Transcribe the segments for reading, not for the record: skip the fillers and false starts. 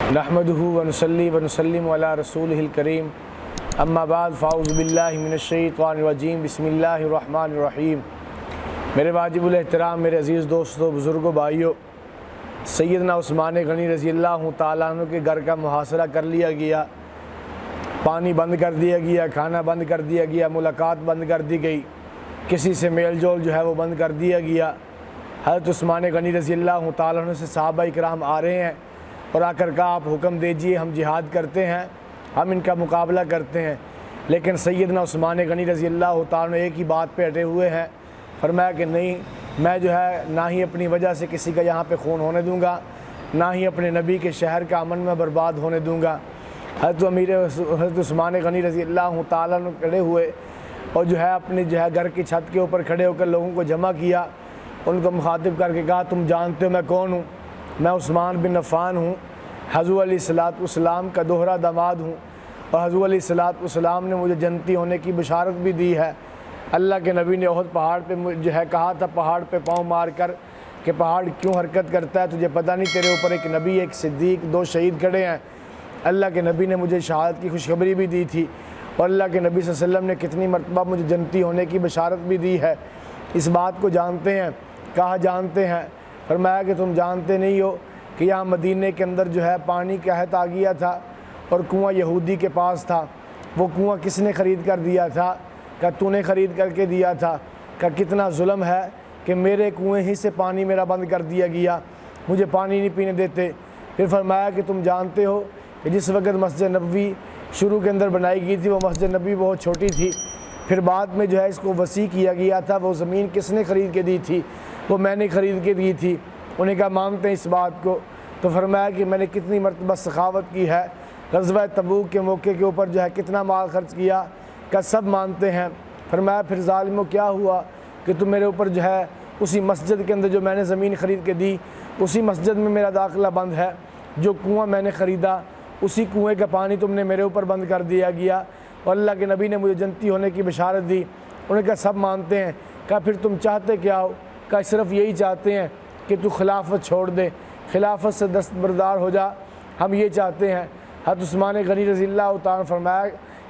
नहमदुहु व नुसल्ली व नुसल्लिमु अला रसूलिहिल करीम अम्मा बाद फ़ाऊज़ु बिल्लाहि मिनश्शैतानिर रजीम बिस्मिल्लाहिर रहमानिर रहीम। मेरे वाजिबुल एहतराम मेरे अज़ीज़ दोस्तों, बुज़ुर्गों, भाइयों, सैयदना उस्मान गनी रज़ी अल्लाह तआला अन्हु के घर का मुहासरा कर लिया गया। पानी बंद कर दिया गया, खाना बंद कर दिया गया, मुलाकात बंद कर दी गई, किसी से मेल जोल जो है वो बंद कर दिया गया। हज़रत उस्मान गनी रज़ी अल्लाह तआला अन्हु से सहाबा इकराम आ रहे हैं और आकर कहा, आप हुक्म दीजिए, हम जिहाद करते हैं, हम इनका मुकाबला करते हैं। लेकिन सैयदना उस्मान गनी रज़ी अल्लाह तआला एक ही बात पे अटे हुए हैं। फरमाया कि नहीं, मैं जो है ना ही अपनी वजह से किसी का यहाँ पे खून होने दूँगा, ना ही अपने नबी के शहर का अमन में बर्बाद होने दूँगा। हज़रत उस्मान गनी रज़ी अल्लाह तआला खड़े हुए और जो है अपने जो है घर की छत के ऊपर खड़े होकर लोगों को जमा किया, उनको मुखातिब करके कहा, तुम जानते हो मैं कौन हूँ? मैं उस्मान बिन अफ़्फ़ान हूँ, हुज़ूर अलैहिस्सलाम का दोहरा दामाद हूँ और हुज़ूर अलैहिस्सलाम ने मुझे जन्नती होने की बशारत भी दी है। अल्लाह के नबी ने ओहद पहाड़ पे जो है कहा था, पहाड़ पे पाँव मार कर कि पहाड़ क्यों हरकत करता है, तुझे पता नहीं तेरे ऊपर एक नबी, एक सिद्दीक, दो शहीद खड़े हैं। अल्लाह के नबी ने मुझे शहादत की खुशखबरी भी दी थी और अल्लाह के नबी सल्लल्लाहु अलैहि वसल्लम ने कितनी मरतबा मुझे जन्नती होने की बशारत भी दी है। इस बात को जानते हैं? कहा जानते हैं। फरमाया कि तुम जानते नहीं हो कि यहाँ मदीने के अंदर जो है पानी कहत आ गया था और कुआं यहूदी के पास था। वो कुआं किसने ख़रीद कर दिया था? क्या तूने ख़रीद करके दिया था? क्या कितना जुल्म है कि मेरे कुएं ही से पानी मेरा बंद कर दिया गया, मुझे पानी नहीं पीने देते। फिर फरमाया कि तुम जानते हो कि जिस वक्त मस्जिद नबवी शुरू के अंदर बनाई गई थी, वो मस्जिद नबवी बहुत छोटी थी, फिर बाद में जो है इसको वसी किया गया था। वो ज़मीन किसने ख़रीद के दी थी? वो मैंने ख़रीद के दी थी। उन्हें कहा मानते हैं इस बात को? तो फरमाया कि मैंने कितनी मरतबा सखावत की है, ग़ज़वा तबूक के मौके के ऊपर जो है कितना माल खर्च किया, क्या सब मानते हैं। फरमाया फिर ज़ालिमों क्या हुआ कि तुम मेरे ऊपर जो है उसी मस्जिद के अंदर जो मैंने ज़मीन ख़रीद के दी, उसी मस्जिद में मेरा दाखिला बंद है। जो कुआँ मैंने ख़रीदा, उसी कुएँ का पानी तुमने मेरे ऊपर बंद कर दिया गया और अल्लाह के नबी ने मुझे जन्नती होने की बशारत दी। उन्होंने कहा सब मानते हैं। कहा फिर तुम चाहते क्या हो? कहा सिर्फ़ यही चाहते हैं कि तू खिलाफत छोड़ दे, खिलाफत से दस्तबरदार हो जा, हम ये चाहते हैं। हज़रत उस्मान गनी रज़ी अल्लाह तआला फरमाया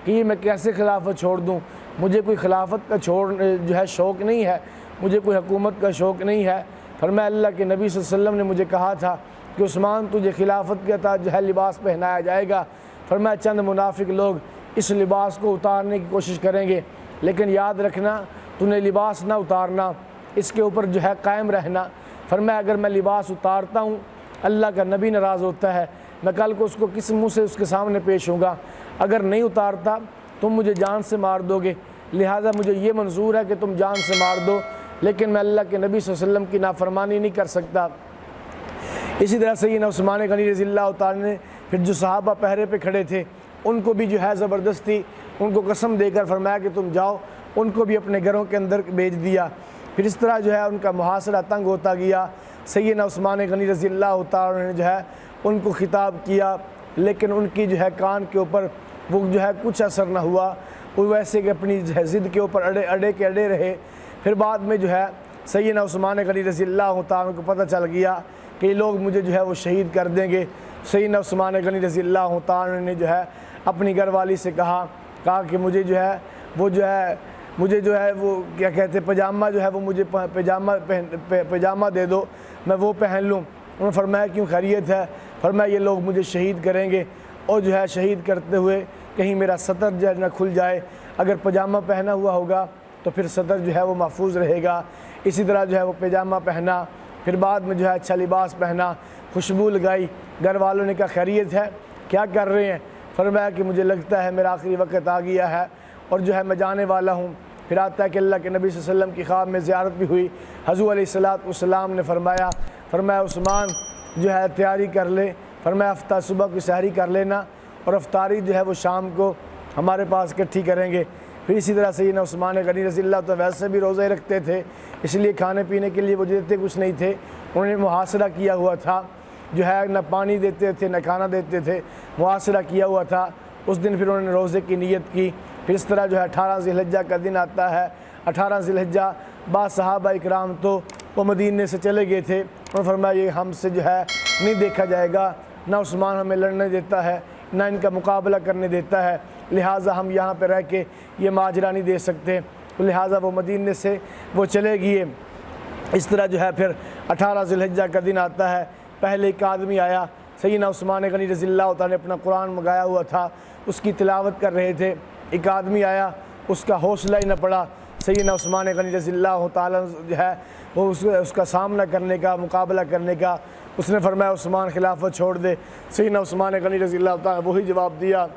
कि ये मैं कैसे खिलाफत छोड़ दूँ? मुझे कोई खिलाफत का जो है शौक़ नहीं है, मुझे कोई हुकूमत का शौक़ नहीं है। फरमाया अल्लाह के नबी सल्लल्लाहु अलैहि वसल्लम ने मुझे कहा था कि उस्मान तुझे खिलाफत का जो है लिबास पहनाया जाएगा। फरमाया चंद मुनाफिक लोग इस लिबास को उतारने की कोशिश करेंगे, लेकिन याद रखना तूने लिबास ना उतारना, इसके ऊपर जो है कायम रहना। फरमाया अगर मैं लिबास उतारता हूँ, अल्लाह का नबी नाराज़ होता है, मैं कल को उसको किस मुँह से उसके सामने पेश होऊंगा। अगर नहीं उतारता तुम मुझे जान से मार दोगे, लिहाजा मुझे ये मंजूर है कि तुम जान से मार दो, लेकिन मैं अल्लाह के नबी सल्लल्लाहु अलैहि वसल्लम की नाफरमानी नहीं कर सकता। इसी तरह से ये उस्मान गनी रज़ी अल्लाह तआला ने फिर जो सहाबा पहरे पे खड़े थे उनको भी जो है ज़बरदस्ती उनको कसम देकर फरमाया कि तुम जाओ, उनको भी अपने घरों के अंदर भेज दिया। फिर इस तरह जो है उनका मुहासरा तंग होता गया। सैयदना उस्मान गनी रज़ी अल्लाह तआला ने जो है उनको खिताब किया, लेकिन उनकी जो है कान के ऊपर वो जो है कुछ असर न हुआ। वो वैसे कि अपनी ज़िद के ऊपर अड़े रहे। फिर बाद में जो है सैयदना उस्मान गनी रज़ी अल्लाह तआला को पता चल गया कि ये लोग मुझे जो है वो शहीद कर देंगे। सैयदना उस्मान गनी रज़ी अल्लाह तआला ने जो है अपनी घरवाली से कहा कि मुझे जो है वो क्या कहते पजामा जो है वो मुझे पजामा दे दो, मैं वो पहन लूँ। उन्होंने फरमाया क्यों, खैरियत है? फरमाया ये लोग मुझे शहीद करेंगे और जो है शहीद करते हुए कहीं मेरा सतर जो है न खुल जाए। अगर पजामा पहना हुआ होगा तो फिर सतर जो है वो महफूज रहेगा। इसी तरह जो है वो पजामा पहना, फिर बाद में जो है अच्छा लिबास पहना, खुशबू लगाई। घर वालों ने कहा खैरियत है, क्या कर रहे हैं? फरमाया कि मुझे लगता है मेरा आखिरी वक्त आ गया है और जो है मैं जाने वाला हूँ। फिर आता है कि अल्लाह के नबी सल्लल्लाहु अलैहि वसल्लम की ख्वाब में ज़ियारत भी हुई। हुज़ूर अलैहिस्सलाम ने फरमाया उस्मान जो है तैयारी कर ले। फरमाया सुबह की सहरी कर लेना और अफ्तारी जो है वो शाम को हमारे पास इकट्ठी करेंगे। फिर इसी तरह से ये उस्मान गनी रज़ी अल्लाह तो वैसे भी रोज़े रखते थे, इसलिए खाने पीने के लिए वो देते कुछ नहीं थे। उन्होंने मुहासरा किया हुआ था, जो है न पानी देते थे न खाना देते थे, मुहासरा किया हुआ था। उस दिन फिर उन्होंने रोज़े की नीयत की। फिर इस तरह जो है 18 ज़िलहिज्जा का दिन आता है। 18 ज़िलहिज्जा बाद सहाबा इकराम तो वो मदीने से चले गए थे। उन्होंने फरमाया ये हमसे जो है नहीं देखा जाएगा, ना उस्मान हमें लड़ने देता है, ना इनका मुकाबला करने देता है, लिहाजा हम यहाँ पे रह के ये माजरा नहीं दे सकते। तो लिहाजा वो मदीने से वो चले गए। इस तरह जो है फिर 18 ज़िलहिज्जा का दिन आता है। पहले एक आदमी आया, सैयदना उस्मान गनी रज़ियल्लाहु ताला ने अपना कुरान मंगाया हुआ था, उसकी तिलावत कर रहे थे। एक आदमी आया, उसका हौसला ही न पड़ा सैयदना उस्मान गनी रज़ियल्लाहु ताला जो है वो उसका सामना करने का, मुकाबला करने का। उसने फरमाया उस्मान खिलाफत छोड़ दे। सैयदना उस्मान गनी रज़ियल्लाहु ताला वही जवाब दिया,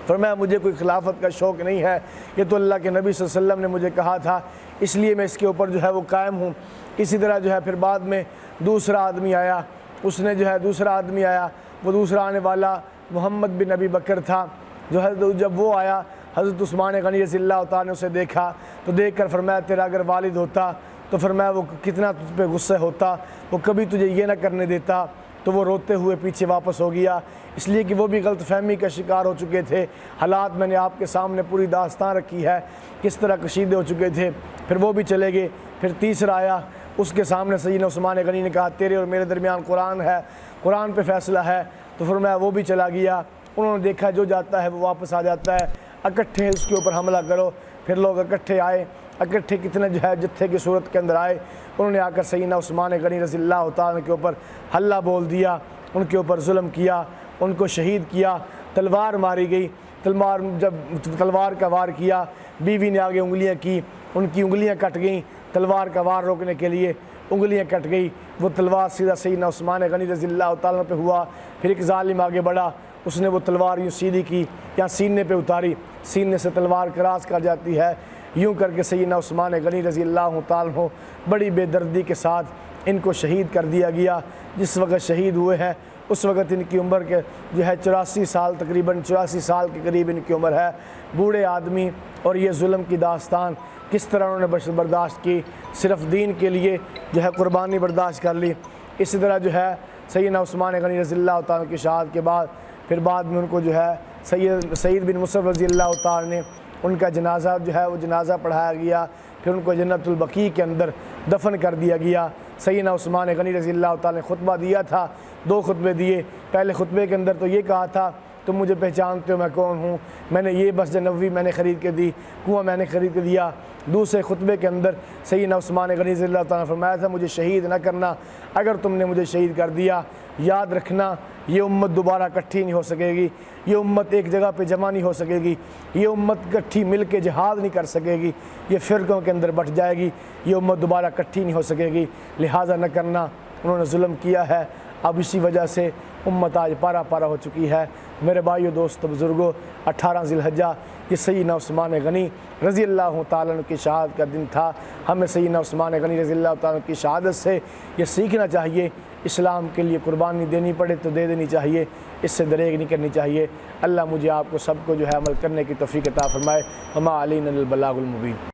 फरमाया मुझे कोई खिलाफत का शौक़ नहीं है, ये तो अल्लाह के नबी सल्लल्लाहु अलैहि वसल्लम ने मुझे कहा था, इसलिए मैं इसके ऊपर जो है वो कायम हूँ। इसी तरह जो है फिर बाद में दूसरा आदमी आया, उसने जो है दूसरा आदमी आया, वो दूसरा आने वाला मोहम्मद बिन अबी बकर था। जो है तो जब वो आया, हज़रत उस्मान गनी रज़ियल्लाहु ताला ने उसे देखा तो देख कर फरमाया तेरा अगर वालिद होता तो फरमाया वो कितना तुझ पे गुस्से होता, वो कभी तुझे ये ना करने देता। तो वो रोते हुए पीछे वापस हो गया, इसलिए कि वो भी गलतफहमी का शिकार हो चुके थे। हालात मैंने आपके सामने पूरी दास्तान रखी है, किस तरह कशीदे हो चुके थे। फिर वो भी चले गए। फिर तीसरा आया, उसके सामने सैयदना उस्मान गनी ने कहा तेरे और मेरे दरमियान कुरान है, कुरान पे फैसला है। तो फरमाया वो भी चला गया। उन्होंने देखा जो जाता है वो वापस आ जाता है, इकट्ठे उसके ऊपर हमला करो। फिर लोग इकट्ठे आए, इकट्ठे कितने जो है जत्थे की सूरत के अंदर आए। उन्होंने आकर सैयदना उस्मान गनी रज़ियल्लाहु ताला के ऊपर हल्ला बोल दिया, उनके ऊपर जुल्म किया, उनको शहीद किया, तलवार मारी गई। जब तलवार का वार किया, बीवी ने आगे उंगलियां की, उनकी उंगलियां कट गईं। तलवार का वार रोकने के लिए उंगलियां कट गई, वो तलवार सीधा सैयदना उस्मान गनी रज़ियल्लाहु ताला पे हुआ। फिर एक जालिम आगे बढ़ा, उसने वो तलवार यूँ सीधी की, या सीने पे उतारी, सीने से तलवार क्रॉस कर जाती है। यूँ करके सैयदना उस्मान गनी रज़ियल्लाहु ताला बड़ी बेदर्दी के साथ इनको शहीद कर दिया गया। जिस वक्त शहीद हुए हैं उस वक्त इनकी उम्र के जो है 84 साल, तकरीबन 84 साल के करीब इनकी उम्र है। बूढ़े आदमी, और ये जुल्म की दास्तान किस तरह उन्होंने बर्दाश्त की, सिर्फ दीन के लिए जो है कुर्बानी बर्दाश्त कर ली। इसी तरह जो है सैयदना उस्मान गनी रज़ियल्लाहु ताला की शहादत के बाद फिर बाद में उनको जो है सईद बिन मुसअब रज़ियल्लाहु ताला ने उनका जनाजा जो है वो जनाजा पढ़ाया गया। फिर उनको जन्नतुल बकी के अंदर दफन कर दिया गया। सैयदना उस्मान गनी रज़ियल्लाहु ताला ने खुतबा दिया था, 2 खुतबे दिए। पहले खुतबे के अंदर तो ये कहा था तुम मुझे पहचानते हो मैं कौन हूँ, मैंने ये मस्जिद नबवी मैंने ख़रीद के दी, कुआँ मैंने ख़रीद के दिया। दूसरे खुतबे के अंदर सैयदना उस्मान गनी रज़ियल्लाहु ताला ने फरमाया था मुझे शहीद ना करना, अगर तुमने मुझे शहीद कर दिया याद रखना ये उम्मत दोबारा इकट्ठी नहीं हो सकेगी, ये उम्मत एक जगह पे जमा नहीं हो सकेगी, ये उम्मत इकट्ठी मिल के जिहाद नहीं कर सकेगी, ये फ़िरक़ों के अंदर बट जाएगी, ये उम्मत दोबारा इकट्ठी नहीं हो सकेगी, लिहाजा न करना। उन्होंने जुल्म किया है, अब इसी वजह से उम्मत आज पारा पारा हो चुकी है। मेरे भाइयों दोस्तों बुज़ुर्गों, 18 ज़िलहिज्जा ये सैयदना उस्मान गनी रज़ियल्लाहु ताला की शहादत का दिन था। हमें सैयदना उस्मान गनी रज़ियल्लाहु ताला की शहादत से ये सीखना चाहिए, इस्लाम के लिए कुर्बानी देनी पड़े तो दे देनी चाहिए, इससे दरेग नहीं करनी चाहिए। अल्लाह मुझे आपको सबको जो है अमल करने की तौफ़ीक़ अता फ़रमाए। वमा अलैना इल्लल बलागुल मुबीन।